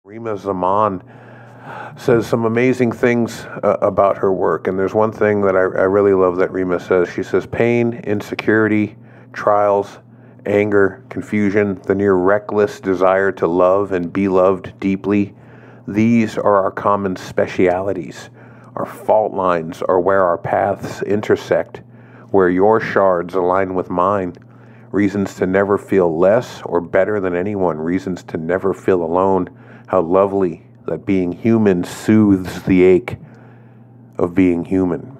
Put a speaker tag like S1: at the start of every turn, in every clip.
S1: Rima Zaman says some amazing things about her work, and there's one thing that I really love that Rima says. She says, pain, insecurity, trials, anger, confusion, the near reckless desire to love and be loved deeply, these are our common specialities. Our fault lines are where our paths intersect, where your shards align with mine. Reasons to never feel less or better than anyone, reasons to never feel alone. How lovely that being human soothes the ache of being human.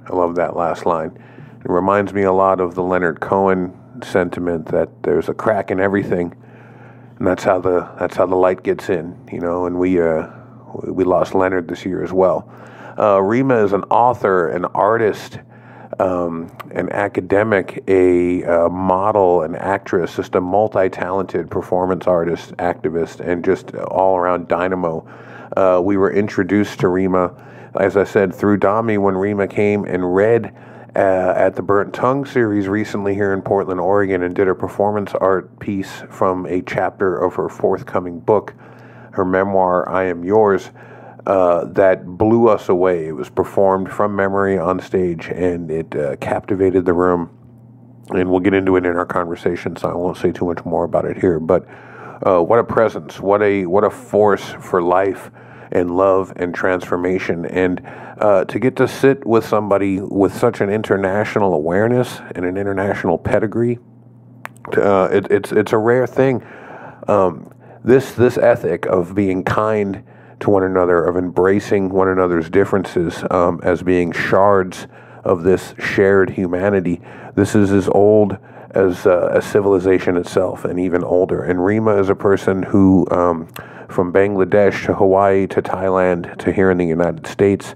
S1: I love that last line. It reminds me a lot of the Leonard Cohen sentiment that there's a crack in everything, and that's how the light gets in, you know. And we lost Leonard this year as well. Rima is an author, an artist, an academic, a model, an actress, just a multi-talented performance artist, activist, and just all-around dynamo. We were introduced to Rima, as I said, through Dami when Rima came and read at the Burnt Tongue series recently here in Portland, Oregon, and did a performance art piece from a chapter of her forthcoming book, her memoir, I Am Yours. That blew us away. It was performed from memory on stage, and it captivated the room. And we'll get into it in our conversation, so I won't say too much more about it here. But what a presence! What a force for life and love and transformation. And to get to sit with somebody with such an international awareness and an international pedigree, it's a rare thing. This ethic of being kind to one another, of embracing one another's differences as being shards of this shared humanity. This is as old as civilization itself, and even older. And Rima is a person who, from Bangladesh to Hawaii to Thailand to here in the United States,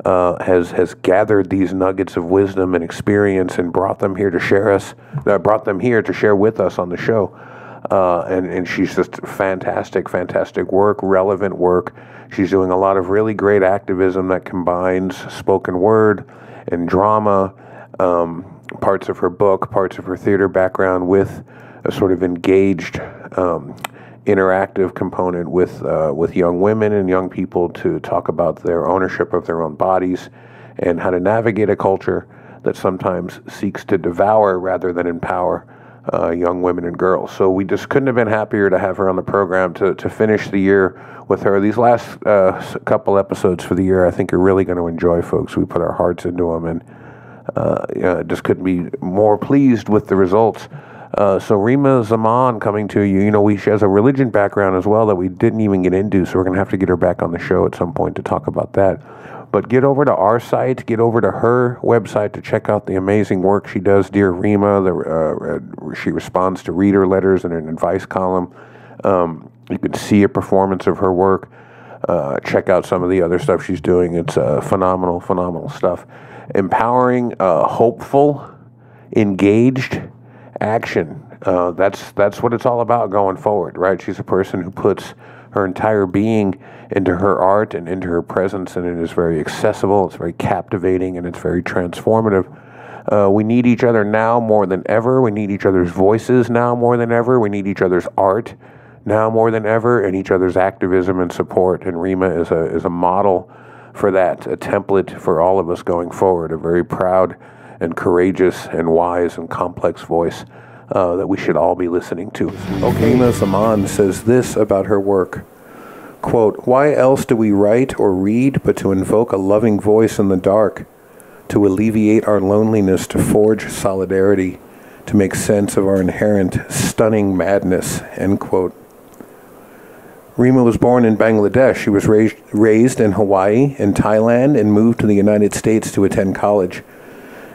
S1: has gathered these nuggets of wisdom and experience and brought them here to share with us on the show. And she's just fantastic work, relevant work. She's doing a lot of really great activism that combines spoken word and drama, parts of her book, parts of her theater background, with a sort of engaged, interactive component with young women and young people to talk about their ownership of their own bodies and how to navigate a culture that sometimes seeks to devour rather than empower young women and girls. So we just couldn't have been happier to have her on the program to finish the year with her. These last couple episodes for the year, I think you're really going to enjoy, folks. We put our hearts into them, and just couldn't be more pleased with the results. So Rima Zaman coming to you. You know, she has a religion background as well that we didn't even get into, so we're going to have to get her back on the show at some point to talk about that. But get over to our site, get over to her website to check out the amazing work she does. Dear Rima, she responds to reader letters and an advice column. You can see a performance of her work. Check out some of the other stuff she's doing. It's phenomenal stuff. Empowering, hopeful, engaged action. That's what it's all about going forward, right? She's a person who puts her entire being into her art and into her presence, and it is very accessible, it's very captivating, and it's very transformative. We need each other now more than ever. We need each other's voices now more than ever. We need each other's art now more than ever, and each other's activism and support. And Rima is a model for that, a template for all of us going forward, a very proud and courageous and wise and complex voice that we should all be listening to. Okay. Rima Zaman says this about her work, quote, "Why else do we write or read but to invoke a loving voice in the dark, to alleviate our loneliness, to forge solidarity, to make sense of our inherent stunning madness," end quote. Rima was born in Bangladesh. She was raised in Hawaii and Thailand and moved to the United States to attend college.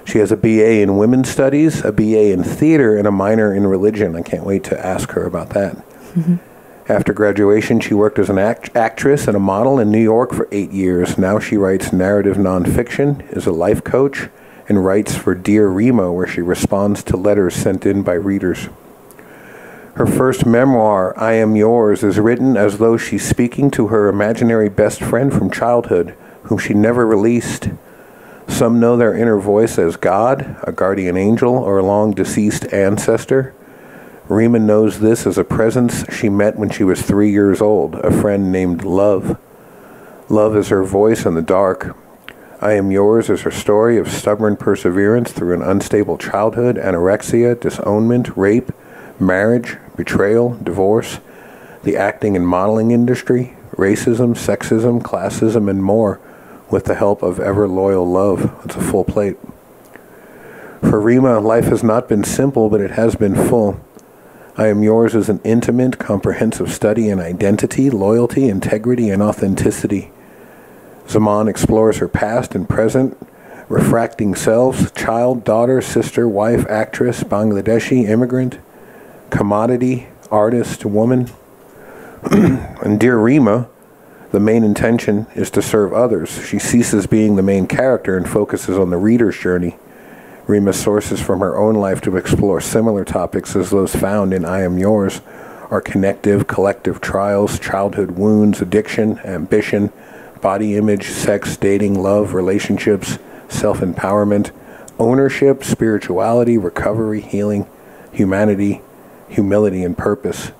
S1: She has a BA in Women's Studies, a BA in Theater, and a minor in Religion. I can't wait to ask her about that. Mm-hmm. After graduation, she worked as an actress and a model in New York for 8 years. Now she writes narrative nonfiction, is a life coach, and writes for Dear Rima, where she responds to letters sent in by readers. Her first memoir, I Am Yours, is written as though she's speaking to her imaginary best friend from childhood, whom she never released. Some know their inner voice as God, a guardian angel, or a long-deceased ancestor. Rima knows this as a presence she met when she was 3 years old, a friend named Love. Love is her voice in the dark. I Am Yours is her story of stubborn perseverance through an unstable childhood, anorexia, disownment, rape, marriage, betrayal, divorce, the acting and modeling industry, racism, sexism, classism, and more, with the help of ever-loyal Love. It's a full plate. For Rima, life has not been simple, but it has been full. I Am Yours is an intimate, comprehensive study in identity, loyalty, integrity, and authenticity. Zaman explores her past and present, refracting selves, child, daughter, sister, wife, actress, Bangladeshi, immigrant, commodity, artist, woman. And dear Rima, the main intention is to serve others. She ceases being the main character and focuses on the reader's journey. Rima sources from her own life to explore similar topics as those found in I Am Yours are connective, collective trials, childhood wounds, addiction, ambition, body image, sex, dating, love, relationships, self-empowerment, ownership, spirituality, recovery, healing, humanity, humility, and purpose.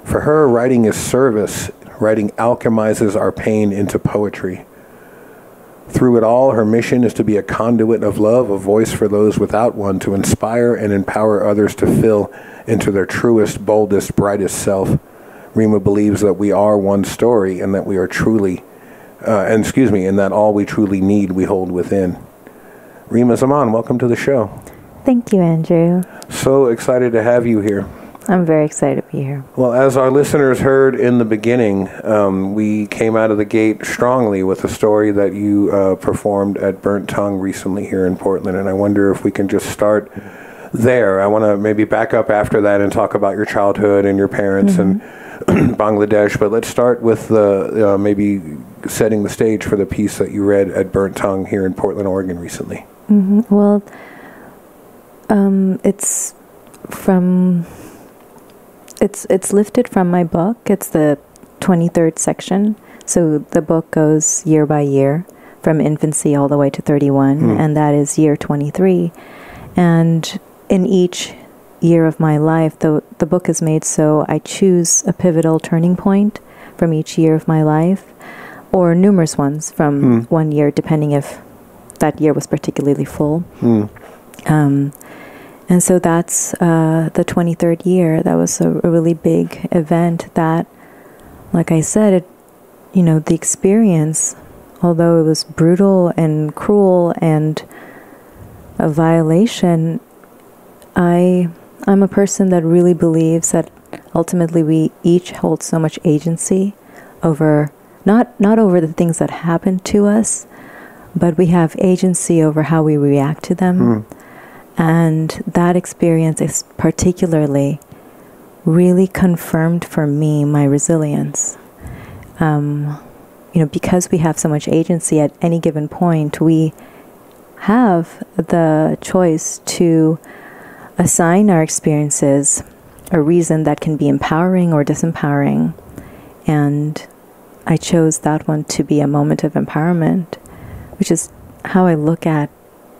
S1: For her, writing is service. Writing alchemizes our pain into poetry. Through it all, her mission is to be a conduit of love, a voice for those without one, to inspire and empower others to fill into their truest, boldest, brightest self. Rima believes that we are one story and that we are truly and that all we truly need we hold within. Rima Zaman, welcome to the show.
S2: Thank you, Andrew.
S1: So excited to have you here.
S2: I'm very excited to be here.
S1: Well, as our listeners heard in the beginning, we came out of the gate strongly with a story that you performed at Burnt Tongue recently here in Portland, and I wonder if we can just start there. I want to maybe back up after that and talk about your childhood and your parents and Bangladesh, but let's start with the maybe setting the stage for the piece that you read at Burnt Tongue here in Portland, Oregon recently.
S2: Well, it's lifted from my book. It's the 23rd section. So the book goes year by year from infancy all the way to 31, and that is year 23. And in each year of my life, the book is made so I choose a pivotal turning point from each year of my life, or numerous ones from one year, depending if that year was particularly full. And so that's the 23rd year. That was a really big event that, like I said, the experience, although it was brutal and cruel and a violation, I'm a person that really believes that ultimately we each hold so much agency over, not over the things that happen to us, but we have agency over how we react to them. And that experience is particularly really confirmed for me my resilience. Because we have so much agency at any given point, we have the choice to assign our experiences a reason that can be empowering or disempowering. And I chose that one to be a moment of empowerment, which is how I look at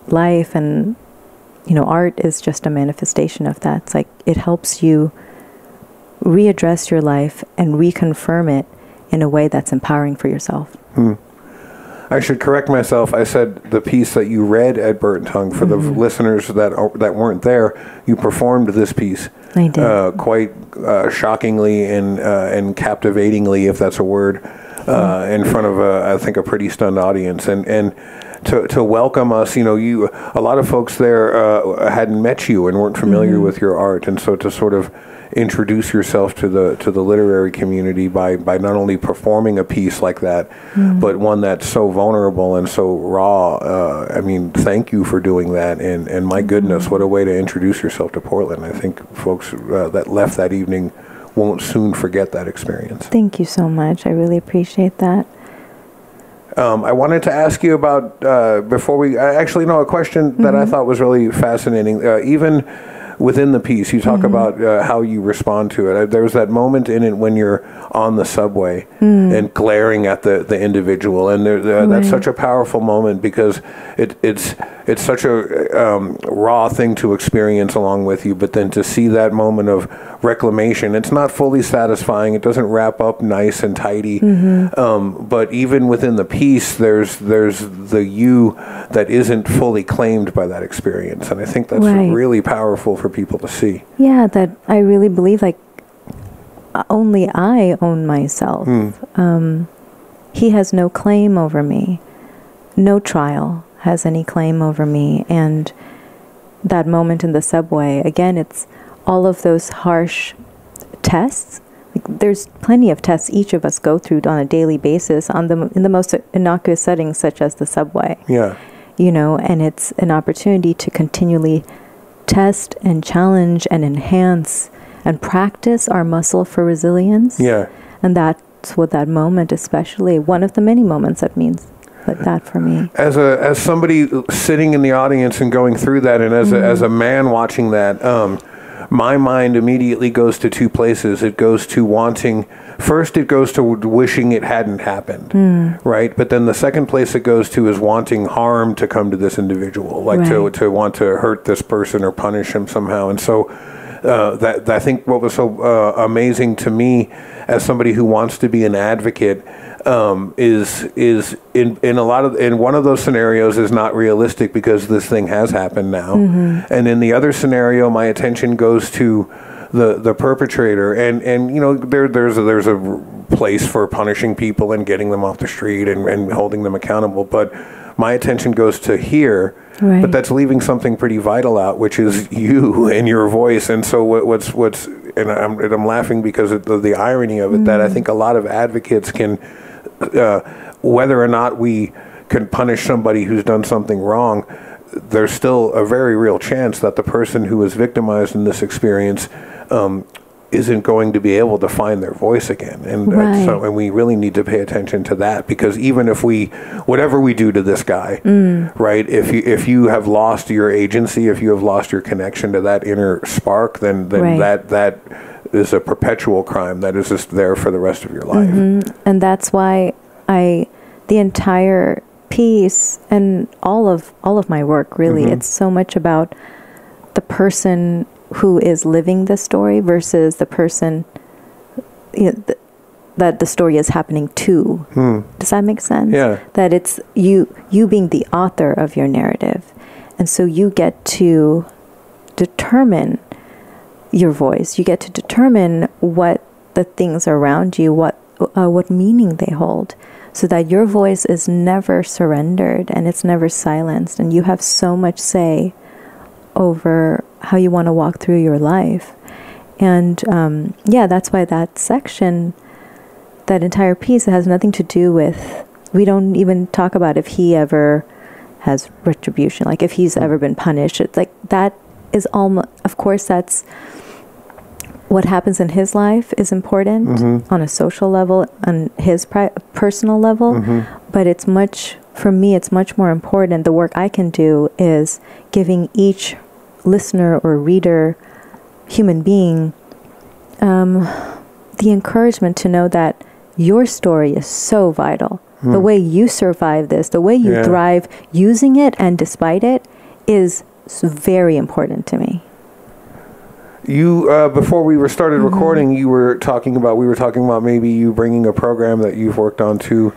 S2: life. And art is just a manifestation of that. It's like it helps you readdress your life and reconfirm it in a way that's empowering for yourself.
S1: I should correct myself. I said the piece that you read at Burnt Tongue. For the listeners that weren't there, you performed this piece.
S2: I did.
S1: Quite shockingly and captivatingly, if that's a word, in front of I think a pretty stunned audience. And to welcome us, a lot of folks there hadn't met you and weren't familiar with your art, and so to sort of introduce yourself to the literary community by not only performing a piece like that, but one that's so vulnerable and so raw. Thank you for doing that, and my goodness, what a way to introduce yourself to Portland. I think folks that left that evening won't soon forget that experience.
S2: Thank you so much. I really appreciate that.
S1: I wanted to ask you about, before we, a question that I thought was really fascinating. Even within the piece, you talk about how you respond to it. There's that moment in it when you're on the subway and glaring at the individual. And that's such a powerful moment, because it's such a raw thing to experience along with you, but then to see that moment of reclamation, it's not fully satisfying. It doesn't wrap up nice and tidy. But even within the piece, there's the you that isn't fully claimed by that experience. And I think that's really powerful for people to see.
S2: Yeah, that I really believe, like, only I own myself. He has no claim over me. No trial has any claim over me. And that moment in the subway, again, it's all of those harsh tests. Like, there's plenty of tests each of us go through on a daily basis in the most innocuous settings, such as the subway.
S1: Yeah.
S2: You know, and it's an opportunity to continually test and challenge and enhance and practice our muscle for resilience.
S1: Yeah.
S2: And that's what that moment, especially one of the many moments that means like that for me.
S1: As somebody sitting in the audience and going through that, and as a man watching that, my mind immediately goes to two places. It goes to it goes to wishing it hadn't happened, right? But then the second place it goes to is wanting harm to come to this individual, like to want to hurt this person or punish him somehow. And so that I think what was so amazing to me as somebody who wants to be an advocate is in one of those scenarios is not realistic, because this thing has happened now, and in the other scenario, my attention goes to the perpetrator, and you know, there's a place for punishing people and getting them off the street and holding them accountable, but my attention goes to here.
S2: Right.
S1: But that's leaving something pretty vital out, which is you and your voice. And so and I'm laughing because of the irony of it, that I think a lot of advocates can, whether or not we can punish somebody who's done something wrong, there's still a very real chance that the person who was victimized in this experience isn't going to be able to find their voice again. And and we really need to pay attention to that, because even if whatever we do to this guy, right, if you have lost your agency, if you have lost your connection to that inner spark, then that is a perpetual crime that is just there for the rest of your life.
S2: And that's why the entire piece and all of my work, really, it's so much about the person who is living the story versus the person that the story is happening to. Does that make sense?
S1: Yeah.
S2: That it's you being the author of your narrative. And so you get to determine your voice. You get to determine what the things around you, what meaning they hold, so that your voice is never surrendered and it's never silenced. And you have so much say over how you want to walk through your life. And that's why that section, that entire piece, has nothing to do with, we don't even talk about if he ever has retribution, like if he's ever been punished. It's like, that is almost, of course, that's what happens in his life is important on a social level, on his personal level, but it's for me, it's much more important. The work I can do is giving each listener or reader, human being, the encouragement to know that your story is so vital. The way you survive this, the way you thrive using it and despite it, is very important to me.
S1: You before we started recording, we were talking about maybe you bringing a program that you've worked on to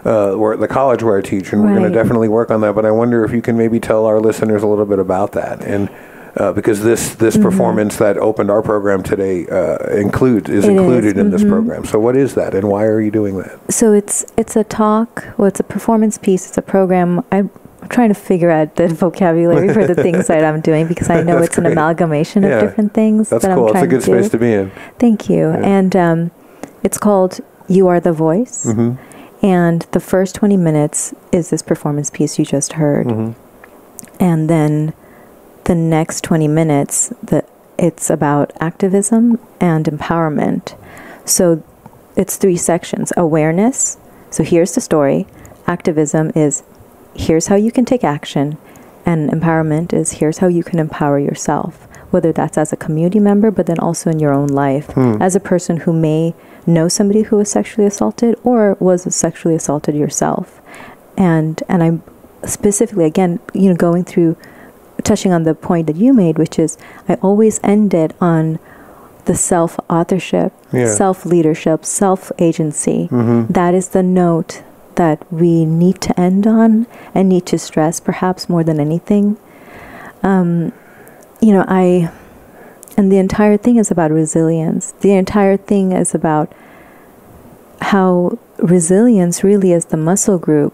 S1: the college where I teach, and we're going to definitely work on that. But I wonder if you can maybe tell our listeners a little bit about that, and because this performance that opened our program today is included in this program. So what is that, and why are you doing that?
S2: So it's a talk. Well, it's a performance piece. It's a program. I'm trying to figure out the vocabulary for the things that I'm doing, because I know it's an amalgamation of different things.
S1: That's
S2: that
S1: cool.
S2: I'm
S1: It's a good space to be in.
S2: Thank you. Yeah. And it's called You Are the Voice. And the first 20 minutes is this performance piece you just heard. And then the next 20 minutes, it's about activism and empowerment. So it's 3 sections. Awareness. So here's the story. Activism is, here's how you can take action. And empowerment is, here's how you can empower yourself, whether that's as a community member, but then also in your own life, as a person who may know somebody who was sexually assaulted or was sexually assaulted yourself. And I'm specifically, again, going through, touching on the point that you made, which is I always end it on the self-authorship, self-leadership, self-agency. That is the note that we need to end on and need to stress, perhaps more than anything. And the entire thing is about resilience. The entire thing is about how resilience really is the muscle group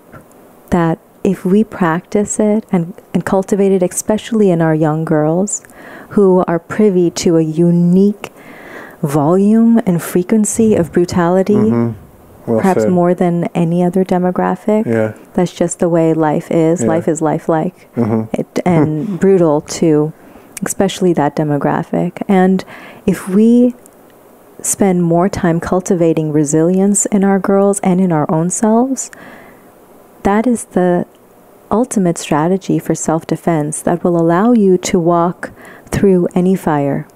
S2: that if we practice it and cultivate it, especially in our young girls who are privy to a unique volume and frequency of brutality, perhaps more than any other demographic. That's just the way life is. Life is lifelike and brutal to especially that demographic. And if we spend more time cultivating resilience in our girls and in our own selves, that is the ultimate strategy for self-defense that will allow you to walk through any fire.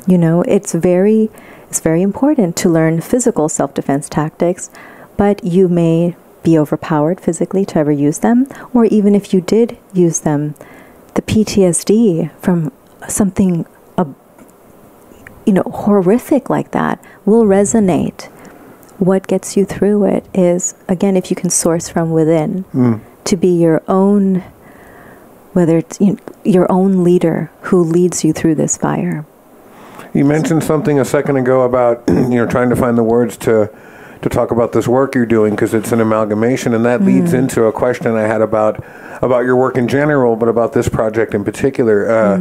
S2: It's very important to learn physical self-defense tactics, but you may be overpowered physically to ever use them, or even if you did use them, the PTSD from something horrific like that will resonate. What gets you through it is, again, if you can source from within, to be your own, whether it's your own leader who leads you through this fire.
S1: You mentioned something a second ago about trying to find the words to talk about this work you're doing, because it's an amalgamation, and that leads into a question I had about your work in general, but about this project in particular,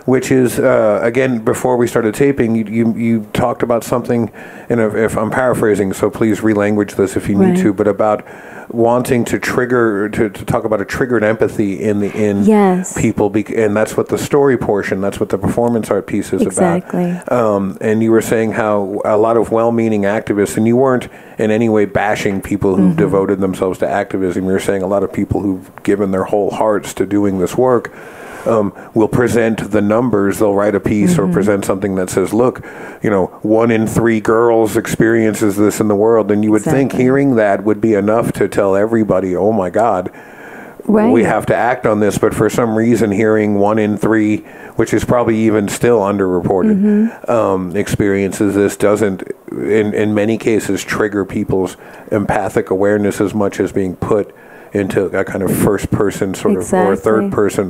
S1: which is, again, before we started taping, you talked about something, and if I'm paraphrasing, so please relanguage this if you need to, but about wanting to trigger, to talk about a triggered empathy in people, and that's what the story portion, that's what the performance art piece is about. And you were saying how a lot of well-meaning activists, and you weren't in any way bashing people who've devoted themselves to activism, you were saying a lot of people who've given their whole hearts to doing this work will present the numbers. They'll write a piece or present something that says, look, 1 in 3 girls experiences this in the world. And you would think hearing that would be enough to tell everybody, oh my God, we have to act on this. But for some reason, hearing 1 in 3, which is probably even still underreported, experiences this doesn't, in many cases, trigger people's empathic awareness as much as being put into a kind of first-person sort of, or third-person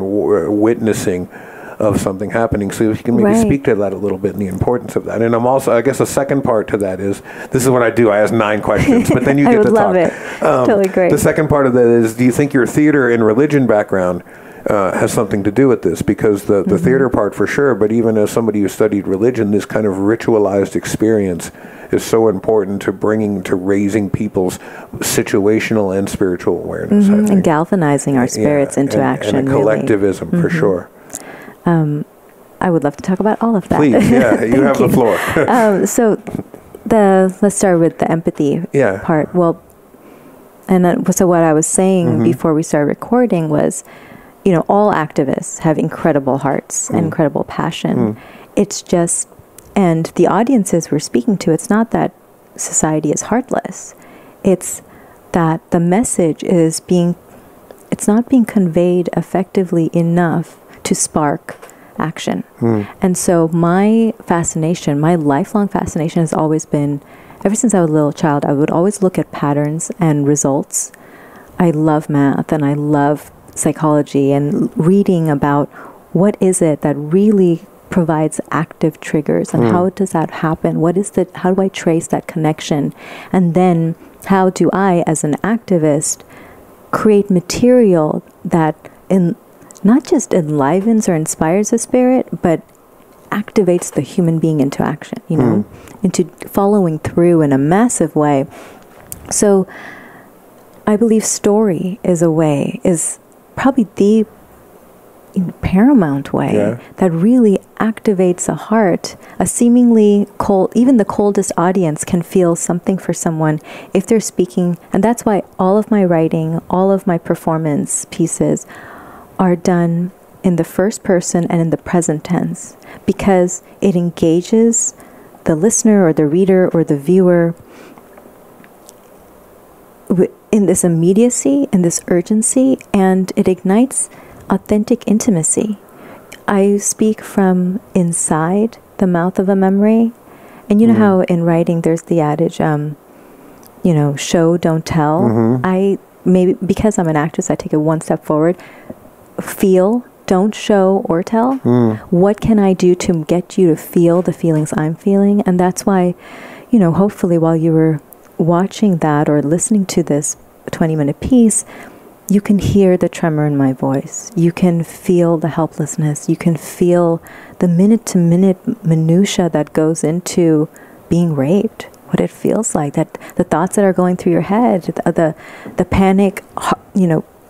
S1: witnessing of something happening. So if you can maybe speak to that a little bit and the importance of that. And I'm also, I guess a second part to that is, this is what I do, I ask 9 questions, but then you get to talk. I would love it. Totally great. The second part of that is, do you think your theater and religion background has something to do with this? Because the theater part for sure, but even as somebody who studied religion, this kind of ritualized experience is so important to raising people's situational and spiritual awareness. I think.
S2: And galvanizing our spirits into action.
S1: And a collectivism, for sure.
S2: I would love to talk about all of that.
S1: Please, you have the floor.
S2: So let's start with the empathy part. Well, and so what I was saying before we started recording was, all activists have incredible hearts and incredible passion. It's just, and the audiences we're speaking to, it's not that society is heartless. It's that the message is it's not being conveyed effectively enough to spark action. And so my lifelong fascination has always been, ever since I was a little child, I would always look at patterns and results. I love math and I love psychology and reading about what is it that really provides active triggers and how does that happen? How do I trace that connection? And then how do I, as an activist, create material that not just enlivens or inspires the spirit, but activates the human being into action, into following through in a massive way. So I believe story is probably the paramount way that really activates a heart. A seemingly cold, even the coldest audience can feel something for someone if they're speaking. And that's why all of my writing, all of my performance pieces are done in the first person and in the present tense, because it engages the listener or the reader or the viewer in this immediacy, in this urgency, and it ignites authentic intimacy. I speak from inside the mouth of a memory. And you know how in writing there's the adage, show, don't tell. I maybe, because I'm an actress, I take it one step forward. Feel, don't show or tell. What can I do to get you to feel the feelings I'm feeling? And that's why, hopefully while you were watching that or listening to this 20-minute piece, you can hear the tremor in my voice. You can feel the helplessness. You can feel the minute-to-minute minutia that goes into being raped, what it feels like, that the thoughts that are going through your head, the panic,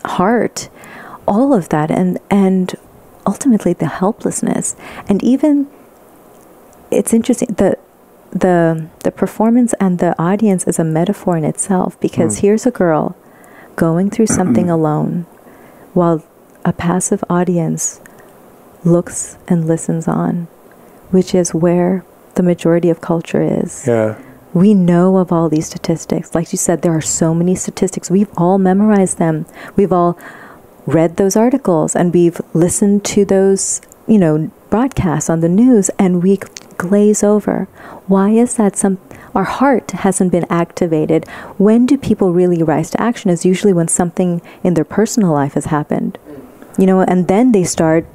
S2: heart, all of that, and ultimately the helplessness. And even, it's interesting, the performance and the audience is a metaphor in itself, because here's a girl going through something alone while a passive audience looks and listens on, which is where the majority of culture is.
S1: Yeah.
S2: We know of all these statistics. Like you said, there are so many statistics. We've all memorized them. We've all read those articles, and we've listened to those, broadcasts on the news, and we glaze over. Why is that? Our heart hasn't been activated. When do people really rise to action? Is usually when something in their personal life has happened, and then they start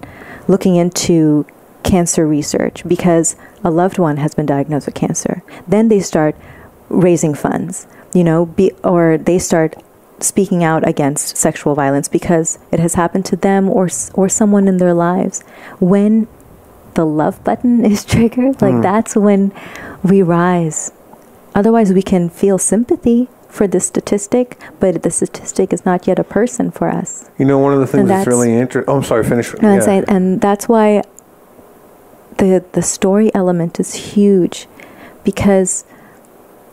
S2: looking into cancer research because a loved one has been diagnosed with cancer. Then they start raising funds, or they start speaking out against sexual violence because it has happened to them or someone in their lives. When the love button is triggered, that's when we rise. Otherwise, we can feel sympathy for the statistic, but the statistic is not yet a person for us.
S1: One of the things that's really interesting... Oh, I'm sorry, finish.
S2: No, yeah. And that's why the story element is huge, because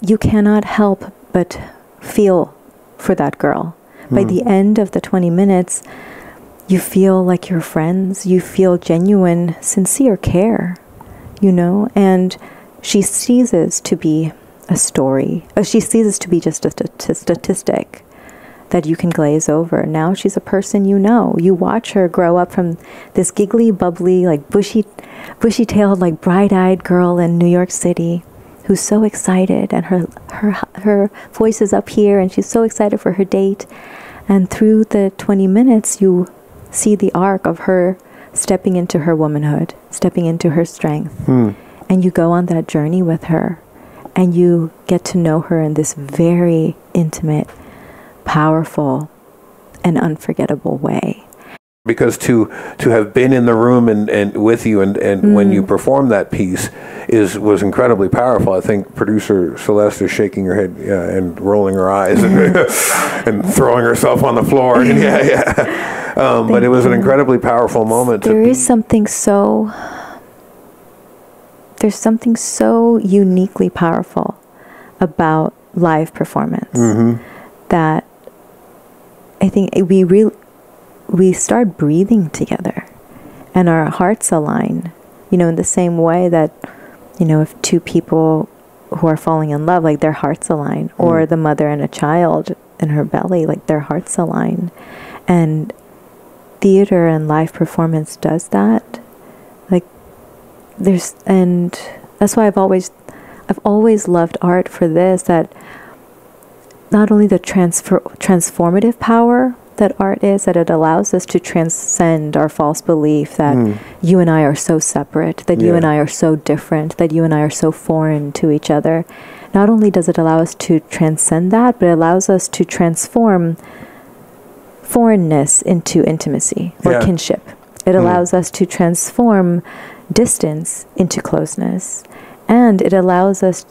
S2: you cannot help but feel for that girl. By the end of the 20 minutes, you feel like you're friends. You feel genuine, sincere care, and she ceases to be a story. She ceases to be just a statistic that you can glaze over. Now she's a person You watch her grow up from this giggly, bubbly, bushy-tailed, bright-eyed girl in New York City who's so excited, and her voice is up here, and she's so excited for her date. And through the 20 minutes, you see the arc of her stepping into her womanhood, stepping into her strength. And you go on that journey with her, and you get to know her in this very intimate, powerful, and unforgettable way.
S1: Because to have been in the room and with you and when you perform that piece was incredibly powerful. I think producer Celeste is shaking her head and rolling her eyes and throwing herself on the floor. But it was an incredibly powerful moment.
S2: There's something so uniquely powerful about live performance that I think we start breathing together, and our hearts align, in the same way that, if two people who are falling in love, their hearts align, or the mother and a child in her belly, their hearts align. And theater and live performance does that. And that's why I've always loved art for this, that not only the transformative power that art is, that it allows us to transcend our false belief that you and I are so separate, that you and I are so different, that you and I are so foreign to each other. Not only does it allow us to transcend that, but it allows us to transform foreignness into intimacy or kinship. It allows us to transform distance into closeness. And it allows us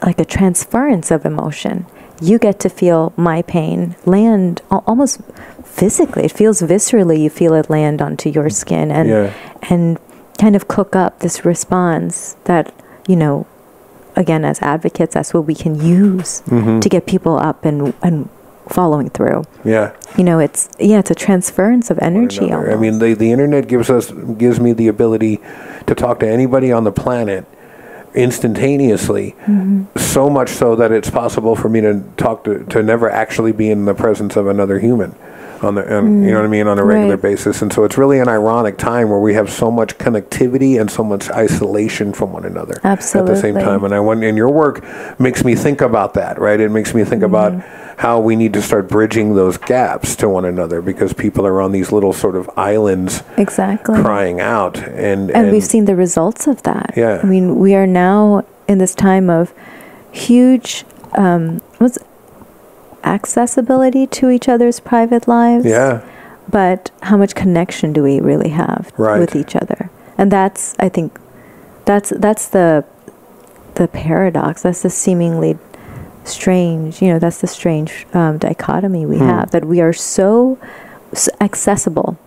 S2: a transference of emotion. You get to feel my pain land almost physically. It feels viscerally. You feel it land onto your skin and kind of cook up this response that, again, as advocates, that's what we can use to get people up and following through. It's a transference of energy.
S1: I mean, the internet gives me the ability to talk to anybody on the planet instantaneously, so much so that it's possible for me to talk to never actually be in the presence of another human you know what I mean, on a regular basis. And so it's really an ironic time where we have so much connectivity and so much isolation from one another at the same time. And your work makes me think about that, right? It makes me think about how we need to start bridging those gaps to one another, because people are on these little sort of islands crying out. And
S2: we've seen the results of that.
S1: Yeah.
S2: I mean, we are now in this time of huge accessibility to each other's private lives.
S1: Yeah.
S2: But how much connection do we really have with each other? And that's, I think, that's the paradox. That's the seemingly strange, that's the strange dichotomy we have, that we are so accessible.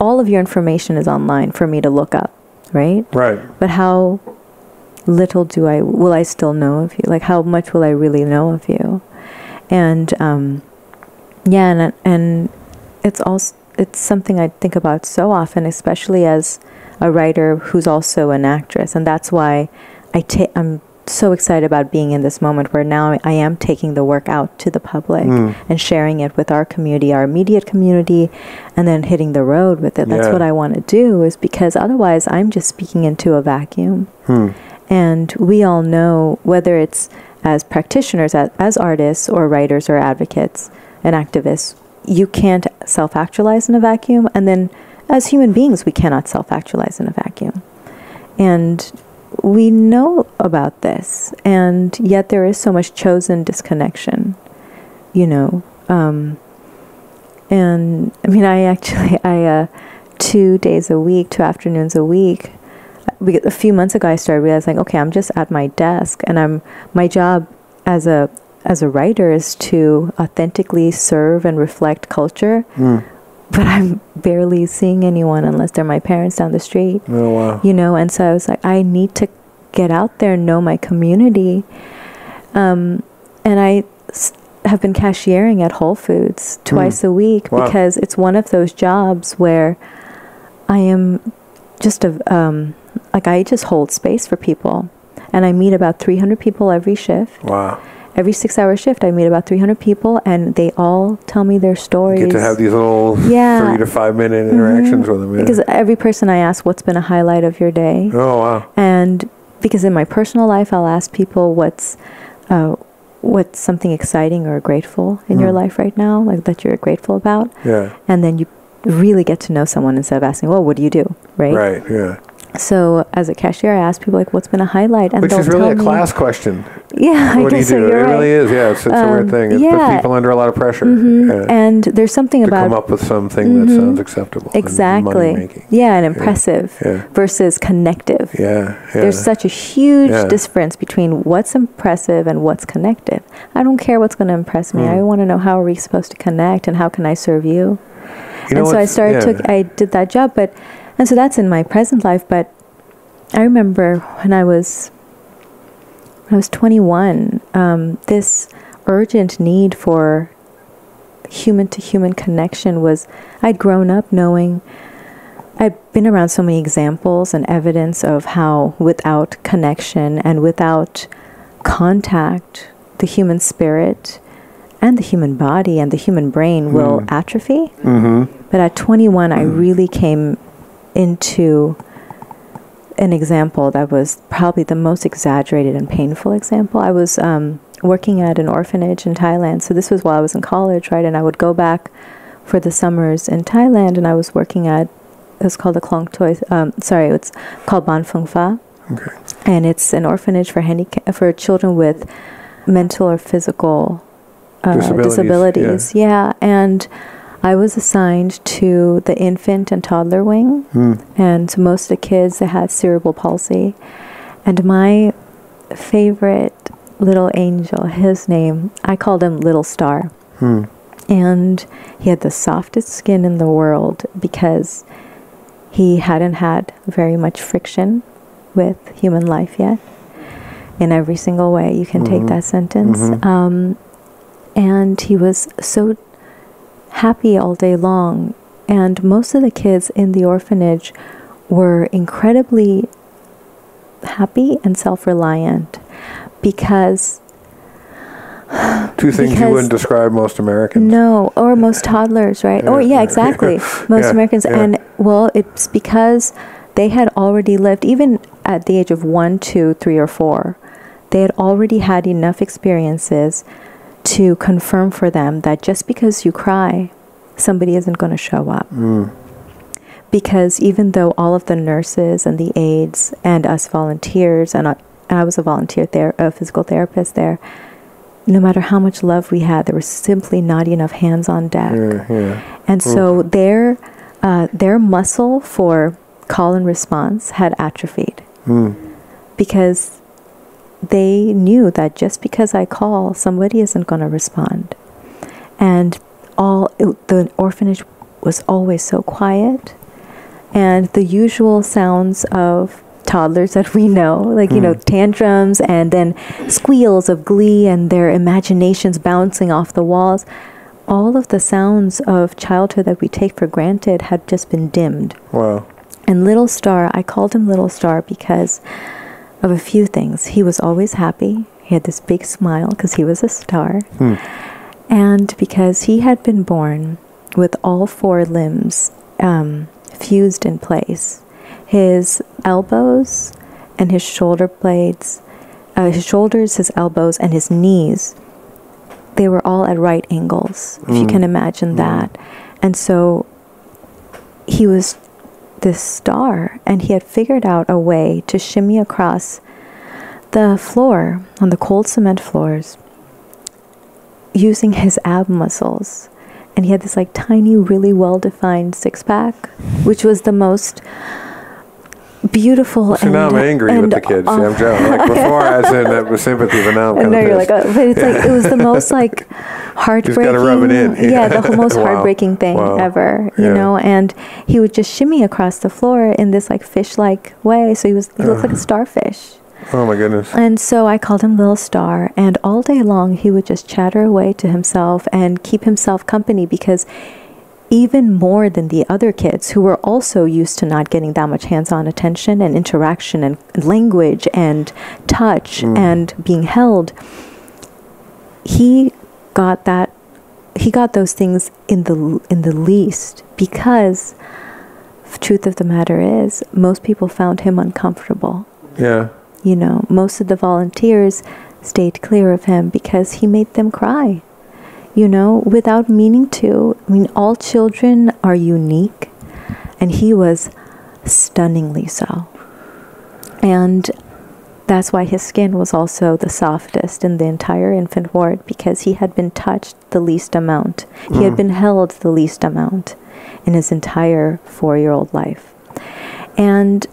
S2: All of your information is online for me to look up, right? Right. But how little will I still know of you? Like, how much will I really know of you? And and it's something I think about so often, especially as a writer who's also an actress, and that's why I'm so excited about being in this moment where now I am taking the work out to the public and sharing it with our community, our immediate community, and then hitting the road with it. That's what I want to do, is because otherwise I'm just speaking into a vacuum. And we all know, whether it's as practitioners, as artists or writers or advocates and activists, you can't self-actualize in a vacuum. And then as human beings, we cannot self-actualize in a vacuum. And we know about this, and yet there is so much chosen disconnection, And I mean, I 2 days a week, 2 afternoons a week, a few months ago, I started realizing, okay, I'm just at my desk, and my job as a writer is to authentically serve and reflect culture. But I'm barely seeing anyone unless they're my parents down the street. Oh, wow. And so I was like, I need to get out there and know my community. And I have been cashiering at Whole Foods twice a week because it's one of those jobs where I am just I just hold space for people. And I meet about 300 people every shift. Wow. Every 6-hour shift, I meet about 300 people, and they all tell me their stories. You get to have these little 3 to 5 minute interactions with them. Yeah. Because every person I ask, what's been a highlight of your day? Oh, wow. And because in my personal life, I'll ask people what's something exciting or grateful in your life right now, like that you're grateful about. Yeah. And then you really get to know someone instead of asking, well, what do you do? Right? Right, yeah. So as a cashier, I ask people, like, what's been a highlight? And which is really a class question. Yeah, what do you do? It really is. Yeah, it's a weird thing. It puts people under a lot of pressure. Yeah. And there's something about to come up with something that sounds acceptable. Exactly. And impressive versus connective. Yeah. There's such a huge difference between what's impressive and what's connective. I don't care what's going to impress me. I want to know, how are we supposed to connect, and how can I serve you? And so I did that job, and so that's in my present life. But I remember when I was 21, this urgent need for human-to-human connection was, I'd grown up knowing, I'd been around so many examples and evidence of how without connection and without contact, the human spirit and the human body and the human brain will atrophy. But at 21, I really came into an example that was probably the most exaggerated and painful example. I was working at an orphanage in Thailand. So this was while I was in college, right? And I would go back for the summers in Thailand, and I was working at, it's called the Klong Toi, it's called Ban Phung Pha. Okay. And it's an orphanage for children with mental or physical disabilities. Yeah. And I was assigned to the infant and toddler wing, and most of the kids, they had cerebral palsy. And my favorite little angel, his name, I called him Little Star. And he had the softest skin in the world because he hadn't had very much friction with human life yet. In every single way you can take that sentence. And he was so happy all day long. And most of the kids in the orphanage were incredibly happy and self-reliant, because
S1: two things you wouldn't describe most Americans.
S2: No, or most toddlers, right? Exactly. Most Americans. And, well, it's because they had already lived, even at the age of 1, 2, 3, or 4, they had already had enough experiences to confirm for them that just because you cry, somebody isn't going to show up. Because even though all of the nurses and the aides and us volunteers, and I was a volunteer there, a physical therapist there, no matter how much love we had, there was simply not enough hands on deck. And so their muscle for call and response had atrophied. Because they knew that just because I call, somebody isn't going to respond. And the orphanage was always so quiet. And the usual sounds of toddlers that we know, like, tantrums and then squeals of glee and their imaginations bouncing off the walls. All of the sounds of childhood that we take for granted had just been dimmed.
S1: Wow.
S2: And Little Star, I called him Little Star because of a few things. He was always happy. He had this big smile because he was a star. And because he had been born with all 4 limbs fused in place. His elbows and his shoulder blades, his shoulders, his elbows, and his knees, they were all at right angles, if you can imagine that. And so he was this star, and he had figured out a way to shimmy across the floor, on the cold cement floors, using his ab muscles. And he had this like tiny, really well-defined six-pack, which was the most beautiful.
S1: So now I'm angry with the kids. I'm joking. Like before, I said that with sympathy, but now I'm kind of
S2: you're like, but it's like it was the most like heartbreaking.
S1: Just gotta rub it in.
S2: The most heartbreaking thing ever. You know, and he would just shimmy across the floor in this like fish-like way. So he looked like a starfish.
S1: Oh my goodness.
S2: And so I called him Little Star, and all day long he would just chatter away to himself and keep himself company, because even more than the other kids who were also used to not getting that much hands-on attention and interaction and language and touch and being held, he got those things in the least, because the truth of the matter is most people found him uncomfortable.
S1: Yeah.
S2: You know, most of the volunteers stayed clear of him because he made them cry, you know, without meaning to. I mean, all children are unique, and he was stunningly so. And that's why his skin was also the softest in the entire infant ward, because he had been touched the least amount. He had been held the least amount in his entire 4-year-old life. And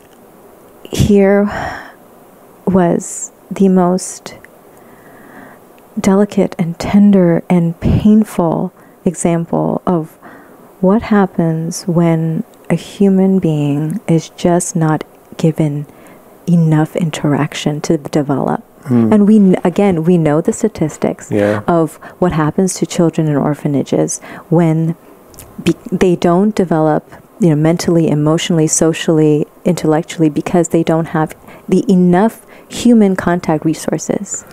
S2: here was the most delicate and tender and painful example of what happens when a human being is just not given enough interaction to develop. And we know the statistics of what happens to children in orphanages when they don't develop, you know, mentally, emotionally, socially, intellectually, because they don't have the enough human contact resources.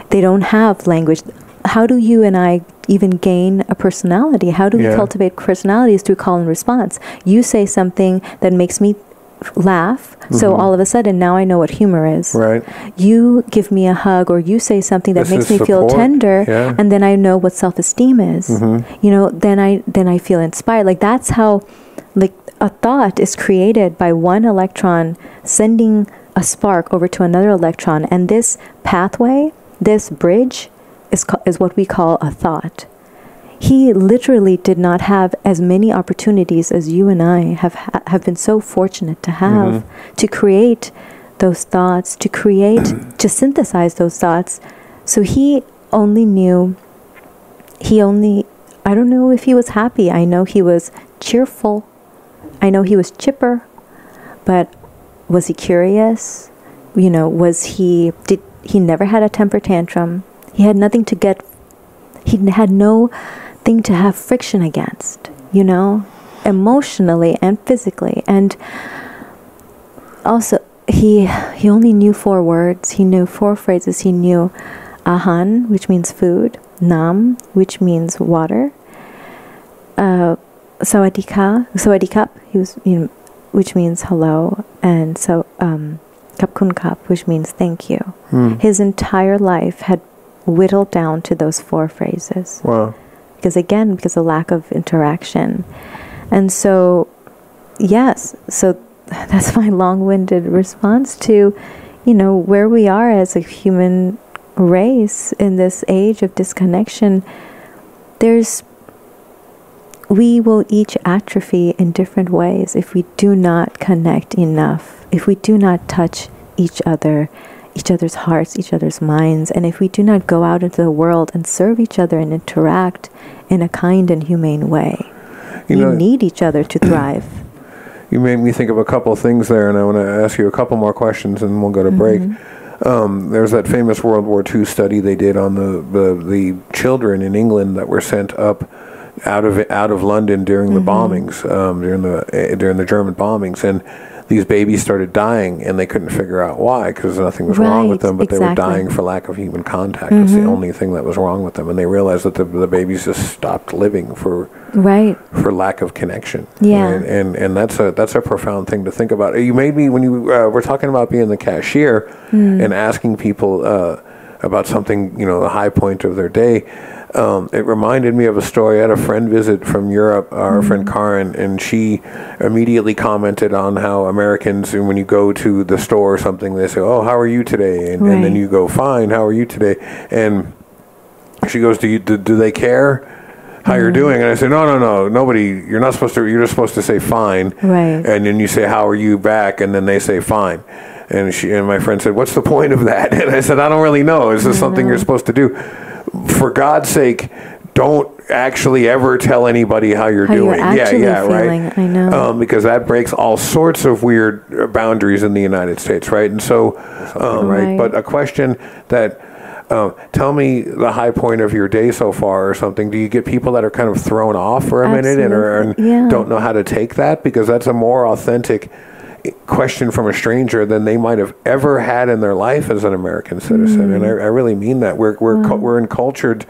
S2: They don't have language. How do you and I even gain a personality? How do we cultivate personalities through call and response? You say something that makes me laugh, so all of a sudden now I know what humor is.
S1: Right.
S2: You give me a hug, or you say something that makes me feel tender, and then I know what self-esteem is. You know, then I feel inspired. Like that's how, like, a thought is created by one electron sending a spark over to another electron, and this pathway, this bridge, is what we call a thought. He literally did not have as many opportunities as you and I have been so fortunate to have, to create those thoughts, to synthesize those thoughts. So I don't know if he was happy. I know he was cheerful. I know he was chipper, but was he curious? You know, he never had a temper tantrum. He had nothing to get, he had no thing to have friction against, you know, emotionally and physically. And also, he only knew 4 words. He knew 4 phrases. He knew ahan, which means food, nam, which means water, sawadikap, which means hello, and so kapkunkap, which means thank you. His entire life had whittled down to those 4 phrases.
S1: Wow.
S2: Because of lack of interaction. And so, yes, so that's my long-winded response to, where we are as a human race in this age of disconnection. We will each atrophy in different ways if we do not connect enough, if we do not touch each other's hearts, each other's minds, and if we do not go out into the world and serve each other and interact in a kind and humane way. We need each other to thrive.
S1: You made me think of a couple of things there, and I want to ask you a couple more questions, and we'll go to break. There's that famous World War II study they did on the children in England that were sent up out of London during the bombings, during the German bombings, and these babies started dying, and they couldn't figure out why, because nothing was wrong with them, but they were dying for lack of human contact. It's the only thing that was wrong with them, and they realized that the babies just stopped living for lack of connection.
S2: Yeah,
S1: right? And that's a profound thing to think about. You made me, when you were talking about being the cashier and asking people about something, a high point of their day. It reminded me of a story. I had a friend visit from Europe, our friend Karen, and she immediately commented on how Americans, when you go to the store or something, they say, "Oh, how are you today?" And then you go, "Fine, how are you today?" And she goes, "Do they care how you're doing?" And I said, "No, nobody. You're not supposed to. You're just supposed to say fine,
S2: right?
S1: And then you say, 'How are you?' back, and then they say fine." And my friend said, "What's the point of that?" And I said, "I don't really know. Is this something you're supposed to do? For God's sake, don't actually ever tell anybody how you're doing."
S2: Feeling,
S1: right.
S2: I know.
S1: Because that breaks all sorts of weird boundaries in the United States, right? And so, right. But a question that, tell me the high point of your day so far or something. Do you get people that are kind of thrown off for a minute and don't know how to take that? Because that's a more authentic question from a stranger than they might have ever had in their life as an American citizen. And I really mean that. We're encultured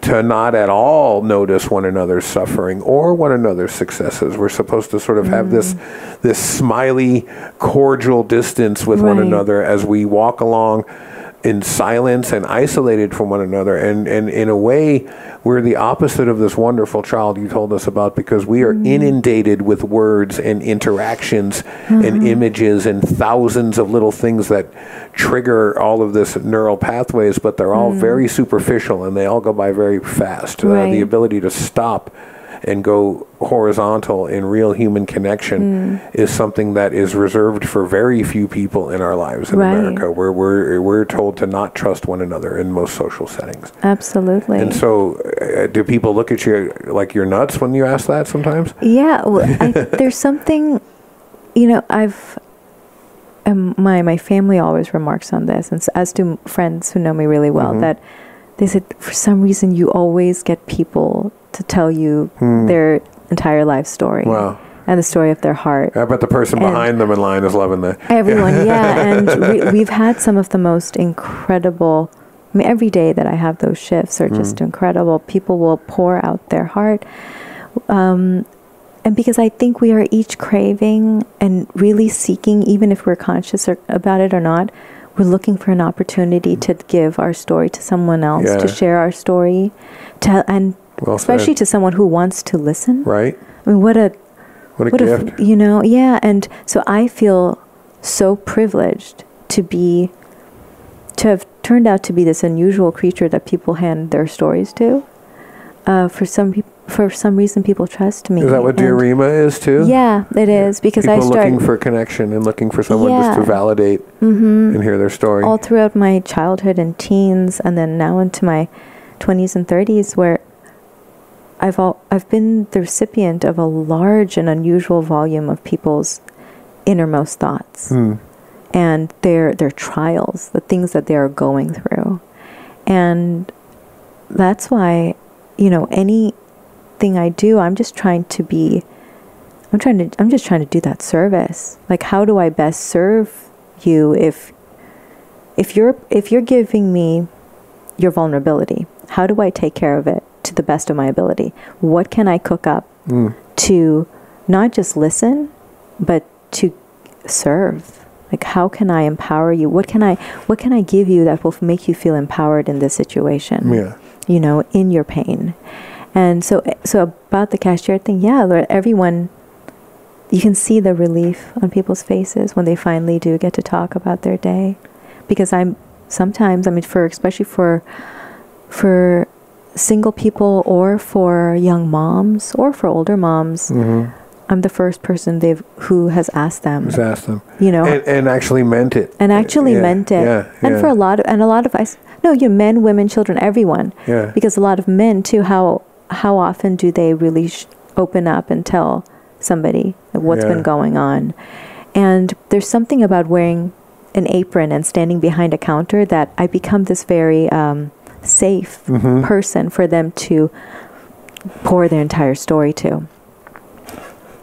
S1: to not at all notice one another's suffering or one another's successes. We're supposed to sort of have this smiley, cordial distance with one another as we walk along in silence and isolated from one another. And in a way, we're the opposite of this wonderful child you told us about, because we are inundated with words and interactions and images and thousands of little things that trigger all of this neural pathways, but they're all very superficial and they all go by very fast. The ability to stop and go horizontal in real human connection is something that is reserved for very few people in our lives in America, where we're told to not trust one another in most social settings.
S2: Absolutely.
S1: And so, do people look at you like you're nuts when you ask that sometimes?
S2: Yeah, well, there's something, my family always remarks on this, and as do friends who know me really well, that they said, for some reason, you always get people to tell you their entire life story.
S1: Wow.
S2: And the story of their heart.
S1: I bet the person behind them in line is loving that.
S2: Everyone, and we've had some of the most incredible, every day that I have those shifts are just incredible. People will pour out their heart. And because I think we are each craving and really seeking, even if we're conscious about it or not, we're looking for an opportunity to give our story to someone else, to share our story, especially to someone who wants to listen.
S1: Right.
S2: I mean, what a
S1: gift.
S2: And so I feel so privileged to have turned out to be this unusual creature that people hand their stories to. For some reason, people trust me.
S1: Is that what Dear Rima is too?
S2: Yeah, it is, because
S1: people
S2: I started
S1: looking for connection and looking for someone just to validate and hear their story.
S2: All throughout my childhood and teens, and then now into my 20s and 30s, where I've been the recipient of a large and unusual volume of people's innermost thoughts and their trials, the things that they are going through, and that's why, anything I do, I'm just trying to do that service. Like, how do I best serve you if you're giving me your vulnerability, how do I take care of it to the best of my ability? What can I cook up to not just listen, but to serve? Like, how can I empower you? What can I give you that will make you feel empowered in this situation?
S1: Yeah.
S2: You know, in your pain. And so about the cashier thing, yeah, Lord, everyone, you can see the relief on people's faces when they finally do get to talk about their day. Because especially for single people or for young moms or for older moms, I'm the first person who has asked them. You know,
S1: and actually meant it.
S2: And actually meant it.
S1: Yeah,
S2: and for a lot of men, women, children, everyone.
S1: Yeah.
S2: Because a lot of men too, how often do they really open up and tell somebody what's been going on? And there's something about wearing an apron and standing behind a counter that I become this very safe person for them to pour their entire story to.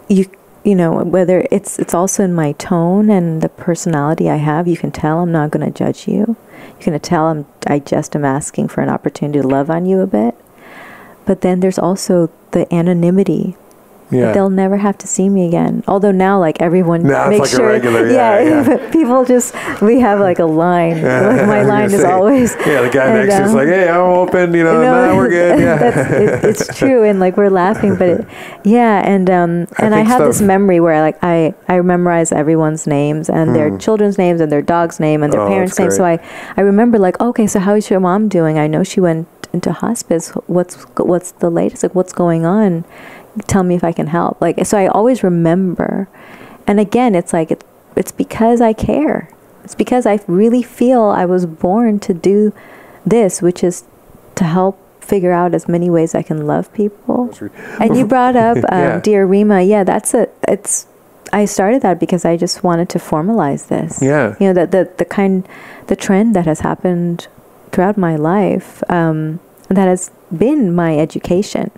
S2: You know, whether it's also in my tone and the personality I have, you can tell I'm not going to judge you. You're going to tell I just am asking for an opportunity to love on you a bit. But then there's also the anonymity. Yeah. They'll never have to see me again. Although now, like, everyone makes sure. A regular, people we have like a line. Like, my line is always.
S1: Yeah, the guy next to is like, hey, I'm open. You know, nah, we're good. Yeah,
S2: it's true, and like we're laughing, but and I have this memory where like I memorize everyone's names and their children's names and their dog's name and their parents' names. So I remember like, okay, so how is your mom doing? I know she went into hospice. What's the latest? Like, what's going on? Tell me if I can help. Like, so I always remember. And again, it's like, it's because I care. It's because I really feel I was born to do this, which is to help figure out as many ways I can love people. And you brought up Dear Rima. Yeah, I started that because I just wanted to formalize this.
S1: Yeah.
S2: You know, the trend that has happened throughout my life, that has been my education.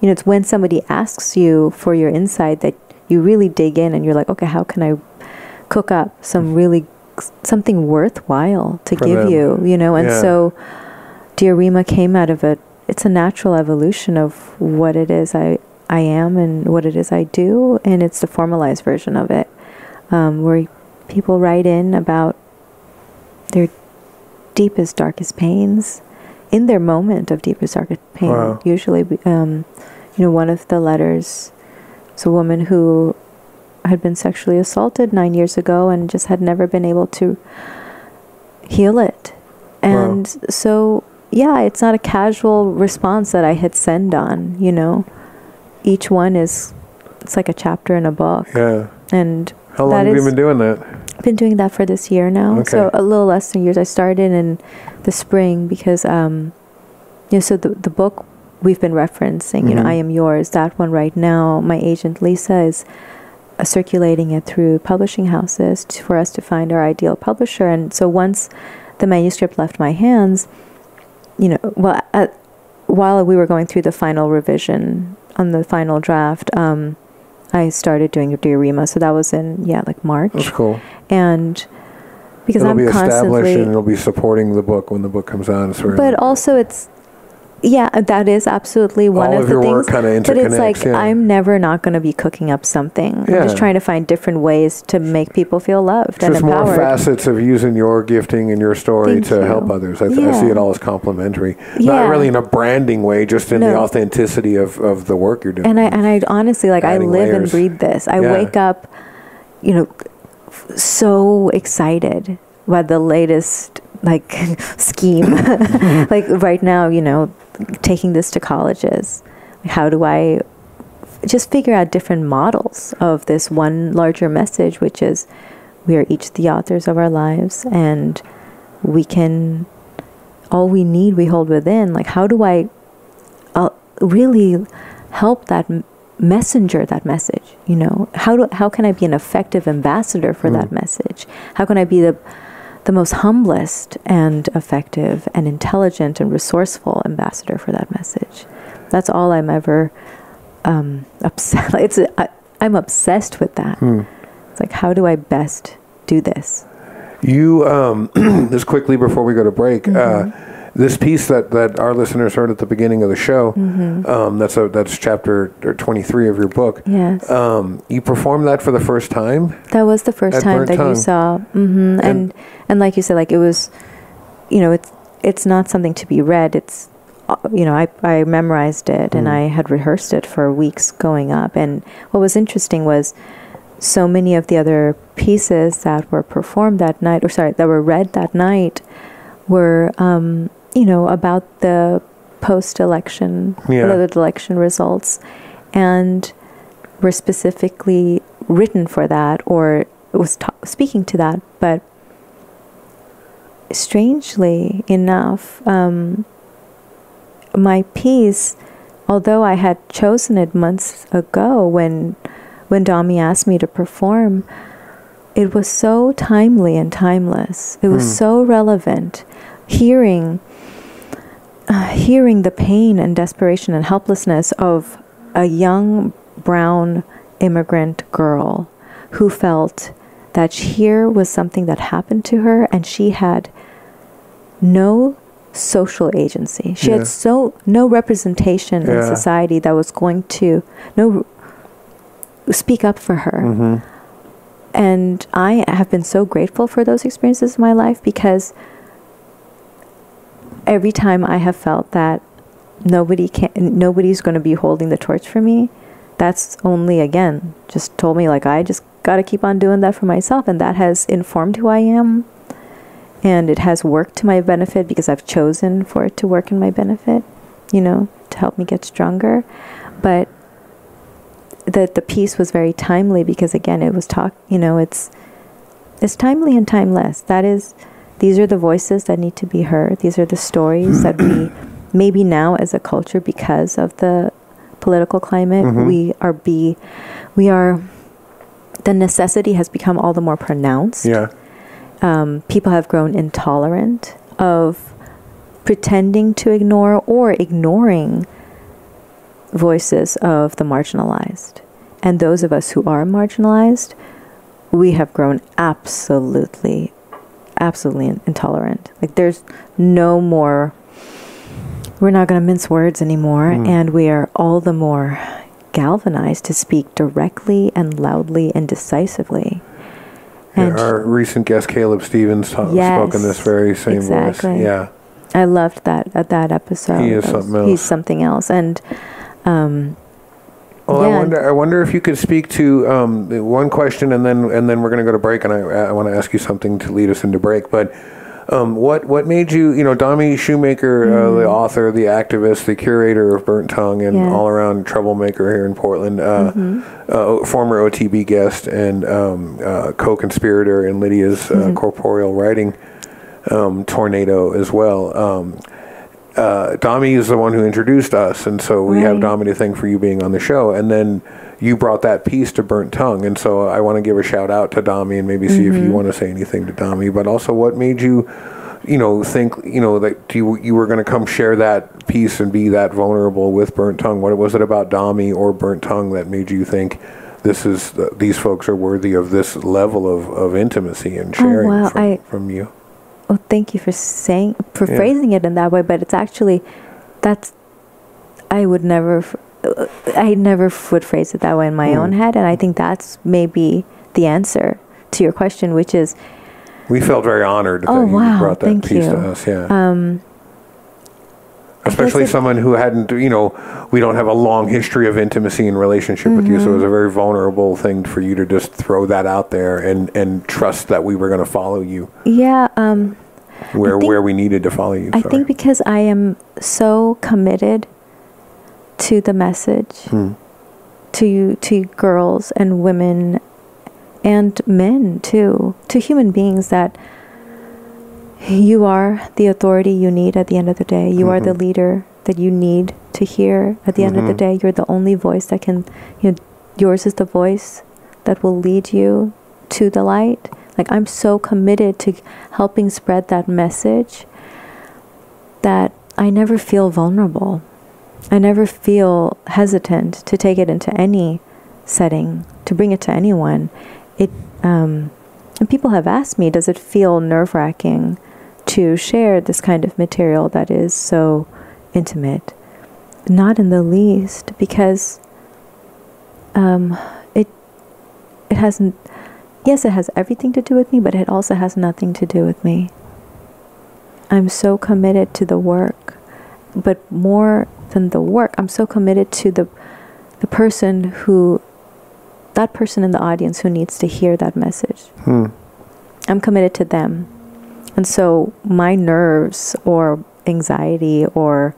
S2: You know, it's when somebody asks you for your insight that you really dig in and you're like, okay, how can I cook up something worthwhile to give them. You know? And so Dear Rima came out of it. It's a natural evolution of what it is I am and what it is I do. And it's the formalized version of it, where people write in about their deepest, darkest pains in their moment of deepest, darkest pain. Wow. Usually, you know, one of the letters is a woman who had been sexually assaulted 9 years ago and just had never been able to heal it. And so, yeah, it's not a casual response that I hit send on, you know. Each one it's like a chapter in a book. Yeah. And
S1: how long have you been doing that?
S2: I've been doing that for this year now. Okay. So a little less than years. I started in the spring because, you know, so the book we've been referencing, you know, I Am Yours, that one right now, my agent Lisa is circulating it through publishing houses for us to find our ideal publisher. And so once the manuscript left my hands, you know, while we were going through the final revision on the final draft, I started doing Dear Rima. So that was in, like March.
S1: That's cool.
S2: And because
S1: it'll be established and it'll be supporting the book when the book comes out.
S2: But also it's, that is absolutely one of the things. But it's like, I'm never not going to be cooking up something. I'm just trying to find different ways to make people feel loved and empowered.
S1: There's more facets of using your gifting and your story to help others. I see it all as complementary. Not really in a branding way, just in the authenticity of the work you're doing.
S2: And I honestly, like, I live and breathe this. I wake up, you know, so excited by the latest, like, scheme. Like, right now, you know, taking this to colleges. How do I just figure out different models of this one larger message, which is we are each the authors of our lives and we can, all we need we hold within. Like, how do I really help that messenger, that message, you know? How can I be an effective ambassador for that message? How can I be the most humblest and effective and intelligent and resourceful ambassador for that message? That's all I'm ever obsessed. I'm obsessed with that. It's like, how do I best do this?
S1: You, just quickly before we go to break, this piece that our listeners heard at the beginning of the show, that's chapter 23 of your book.
S2: Yes.
S1: You performed that for the first time?
S2: That was the first time that you saw. And like you said, like it was, it's not something to be read. It's, I memorized it and I had rehearsed it for weeks going up. And what was interesting was so many of the other pieces that were performed that night, that were read that night were, about the post-election, the election results, and were specifically written for that, or was speaking to that. But strangely enough, my piece, although I had chosen it months ago when Dami asked me to perform, it was so timely and timeless. It was so relevant. Hearing the pain and desperation and helplessness of a young brown immigrant girl who felt that here was something that happened to her and she had no social agency. She had no representation in society that was going to speak up for her. And I have been so grateful for those experiences in my life, because every time I have felt that nobody's going to be holding the torch for me, that's only, again, just told me, like, I just got to keep on doing that for myself. And that has informed who I am. And it has worked to my benefit because I've chosen for it to work in my benefit, to help me get stronger. But the piece was very timely because, again, it was it's timely and timeless. These are the voices that need to be heard. These are the stories that we, maybe now as a culture, because of the political climate, the necessity has become all the more pronounced. People have grown intolerant of pretending to ignore or ignoring voices of the marginalized. And those of us who are marginalized, we have grown absolutely intolerant. Like, there's no more, we're not going to mince words anymore, and we are all the more galvanized to speak directly and loudly and decisively. And
S1: our recent guest, Caleb Stevens, spoke in this very same voice. Yeah.
S2: I loved that episode.
S1: He is something else.
S2: He's something else. And
S1: I wonder if you could speak to one question, and then we're going to go to break, and I want to ask you something to lead us into break. But what made you, Dami Shoemaker, the author, the activist, the curator of Burnt Tongue, and all-around troublemaker here in Portland, former OTB guest and co-conspirator in Lydia's corporeal writing tornado as well. Dami is the one who introduced us, and so we have Dami to thank for you being on the show. And then you brought that piece to Burnt Tongue, and so I want to give a shout out to Dami and maybe see if you want to say anything to Dami. But also, what made you, think, that you were going to come share that piece and be that vulnerable with Burnt Tongue? What was it about Dami or Burnt Tongue that made you think these folks are worthy of this level of intimacy and sharing from you?
S2: Oh, thank you for phrasing it in that way. But it's actually, I never would phrase it that way in my own head. And I think that's maybe the answer to your question, which is,
S1: we felt very honored that you brought that piece to us. Yeah. Especially someone who hadn't, we don't have a long history of intimacy and relationship with you, so it was a very vulnerable thing for you to just throw that out there and trust that we were going to follow you.
S2: Yeah.
S1: Where we needed to follow you.
S2: I think because I am so committed to the message, to girls and women and men too, to human beings, that you are the authority you need at the end of the day. You are the leader that you need to hear at the end of the day. You're the only voice that can, yours is the voice that will lead you to the light. Like, I'm so committed to helping spread that message that I never feel vulnerable. I never feel hesitant to take it into any setting, to bring it to anyone. And people have asked me, does it feel nerve-wracking to share this kind of material that is so intimate? Not in the least, because it hasn't, yes, it has everything to do with me, but it also has nothing to do with me. I'm so committed to the work, but more than the work, I'm so committed to the person who, that person in the audience who needs to hear that message. I'm committed to them. And so my nerves or anxiety or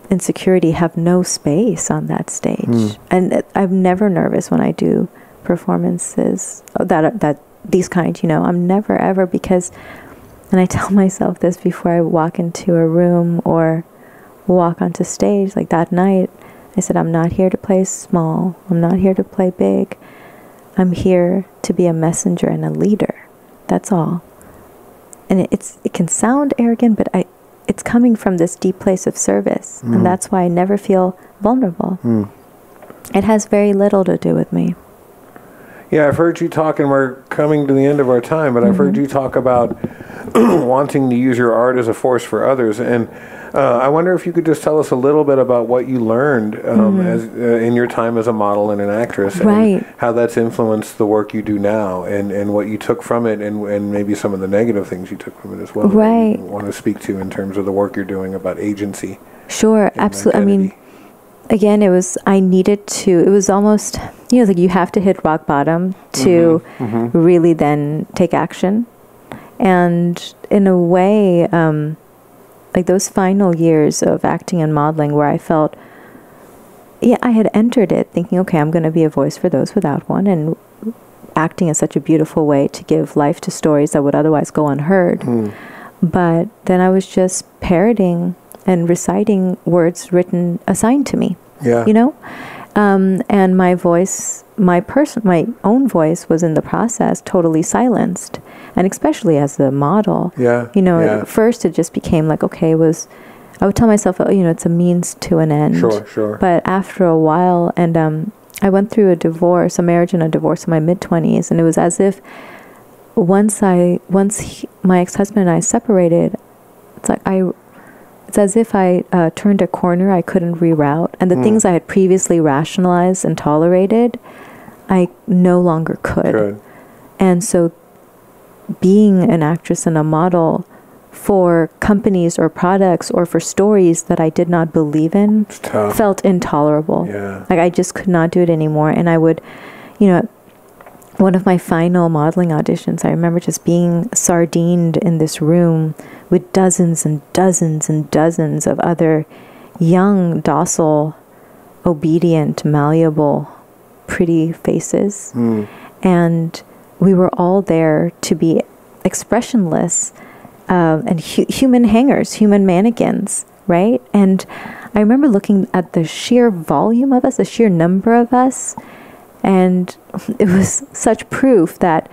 S2: insecurity have no space on that stage. And I'm never nervous when I do performances that these kind, you know. I'm never ever, because, and I tell myself this before I walk into a room or walk onto stage, like that night, I said, I'm not here to play small. I'm not here to play big. I'm here to be a messenger and a leader. That's all. And it can sound arrogant, but it's coming from this deep place of service. And that's why I never feel vulnerable. It has very little to do with me.
S1: Yeah, I've heard you talk, and we're coming to the end of our time, but I've heard you talk about wanting to use your art as a force for others. And I wonder if you could just tell us a little bit about what you learned in your time as a model and an actress, and how that's influenced the work you do now, and what you took from it, and maybe some of the negative things you took from it as well. That you want to speak to in terms of the work you're doing about agency.
S2: Sure, absolutely. I mean, again, it was almost, you know, like you have to hit rock bottom to really then take action. And in a way, like those final years of acting and modeling where I felt, I had entered it thinking, okay, I'm going to be a voice for those without one, and acting is such a beautiful way to give life to stories that would otherwise go unheard. But then I was just parroting and reciting words assigned to me, you know? And my voice, my own voice was in the process totally silenced. And especially as a model, you know, at first it just became like, okay, I would tell myself, you know, it's a means to an end.
S1: Sure.
S2: But after a while, and I went through a marriage and a divorce in my mid-20s, and it was as if once my ex-husband and I separated, it's as if I turned a corner I couldn't reroute, and the things I had previously rationalized and tolerated, I no longer could. And so being an actress and a model for companies or products or for stories that I did not believe in felt intolerable. Like I just could not do it anymore. And I would, you know, one of my final modeling auditions, I remember just being sardined in this room with dozens and dozens and dozens of other young, docile, obedient, malleable, pretty faces. And we were all there to be expressionless and human hangers, human mannequins, right? And I remember looking at the sheer volume of us, the sheer number of us, and it was such proof that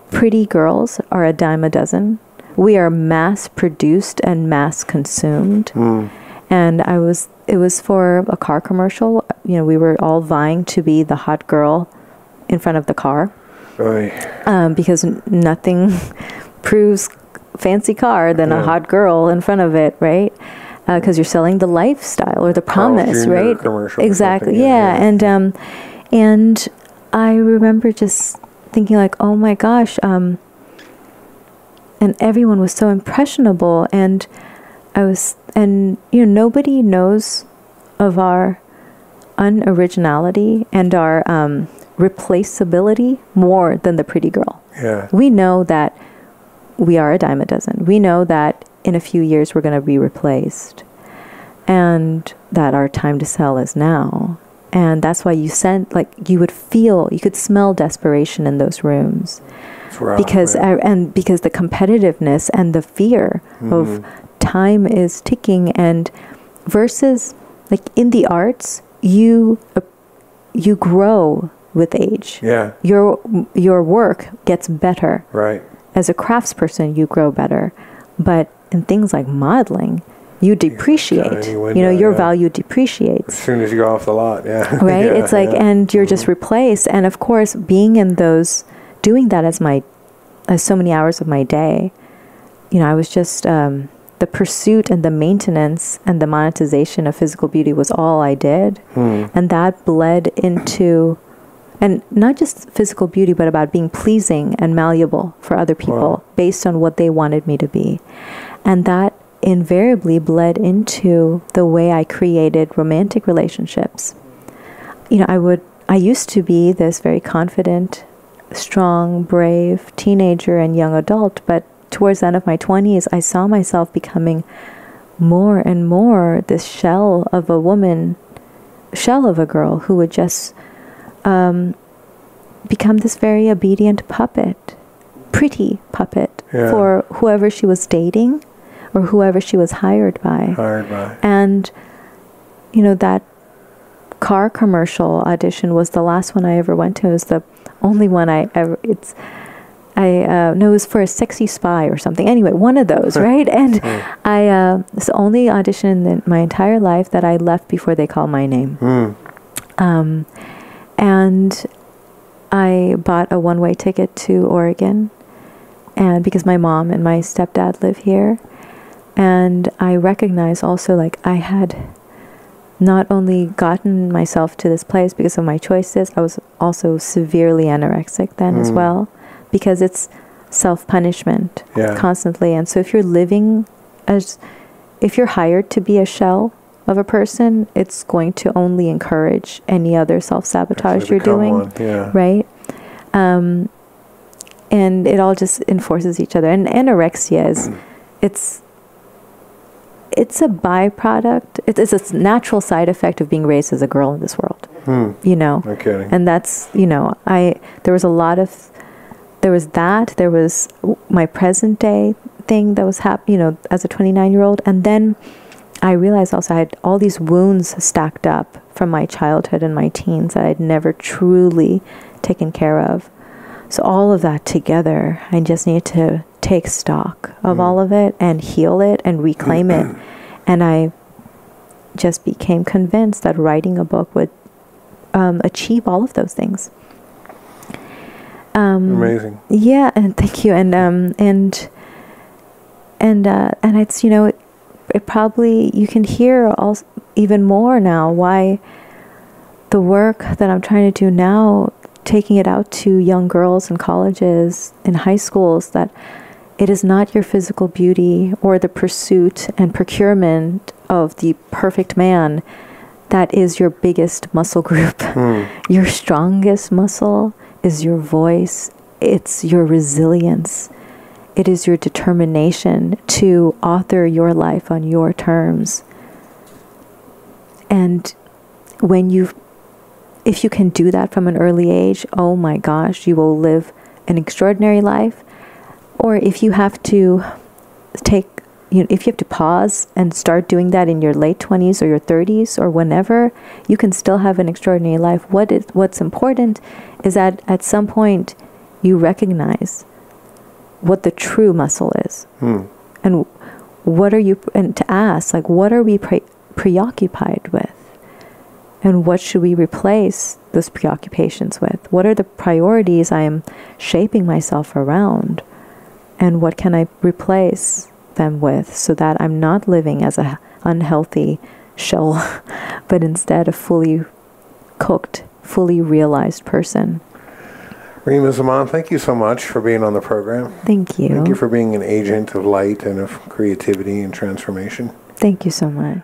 S2: pretty girls are a dime a dozen. We are mass produced and mass consumed. And it was for a car commercial. You know, we were all vying to be the hot girl in front of the car. Because nothing proves fancy car than a hot girl in front of it, right? Because you're selling the lifestyle or the promise, right? Exactly. And I remember just thinking like, oh my gosh, and everyone was so impressionable, and you know, nobody knows of our unoriginality and our replaceability more than the pretty girl. We know that we are a dime a dozen. We know that in a few years we're going to be replaced, and that our time to sell is now. And that's why you could smell desperation in those rooms. Because the competitiveness and the fear of time is ticking, and versus like in the arts, you grow with age. Your work gets better. As a craftsperson, you grow better. But in things like modeling, you depreciate. You know, your value depreciates
S1: as soon as you go off the lot.
S2: Right? It's like, and you're just replaced. And of course, being in those, doing that as so many hours of my day, I was just, the pursuit and the maintenance and the monetization of physical beauty was all I did. And that bled into, and not just physical beauty, but about being pleasing and malleable for other people based on what they wanted me to be. And that invariably bled into the way I created romantic relationships. I used to be this very confident, strong, brave teenager and young adult, but towards the end of my 20s, I saw myself becoming more and more this shell of a woman, shell of a girl who would just become this very obedient puppet, pretty puppet for whoever she was dating or whoever she was hired by. And, that car commercial audition was the last one I ever went to. It was the only one I ever, it was for a Sexy Spy or something. Anyway, one of those, right? And it's the only audition in my entire life that I left before they called my name. And I bought a one-way ticket to Oregon, and because my mom and my stepdad live here. And I recognized also, like, I had not only gotten myself to this place because of my choices, I was also severely anorexic then as well, because it's self-punishment constantly. And so if you're living if you're hired to be a shell of a person, it's going to only encourage any other self-sabotage you're doing, right? And it all just enforces each other. And anorexia is, it's a byproduct. It's a natural side effect of being raised as a girl in this world. No kidding. And that's, there was a lot of, there was my present day thing that was happening, as a 29-year-old. And then I realized also I had all these wounds stacked up from my childhood and my teens that I'd never truly taken care of. So all of that together, I just needed to take stock of all of it and heal it and reclaim it. And I just became convinced that writing a book would achieve all of those things.
S1: Amazing.
S2: Yeah, and thank you. And it's, it probably, you can hear also even more now why the work that I'm trying to do now, taking it out to young girls in colleges, in high schools, that it is not your physical beauty or the pursuit and procurement of the perfect man that is your biggest muscle group. Your strongest muscle is your voice. It's your resilience. It is your determination to author your life on your terms. And if you can do that from an early age, oh my gosh, you will live an extraordinary life. Or if you have to if you have to pause and start doing that in your late 20s or your 30s or whenever, you can still have an extraordinary life. What's important is that at some point you recognize what the true muscle is. And and to ask, like, what are we preoccupied with? And what should we replace those preoccupations with? What are the priorities I am shaping myself around? And what can I replace them with so that I'm not living as an unhealthy shell, but instead a fully cooked, fully realized person?
S1: Rima Zaman, thank you so much for being on the program.
S2: Thank you.
S1: Thank you for being an agent of light and of creativity and transformation.
S2: Thank you so much.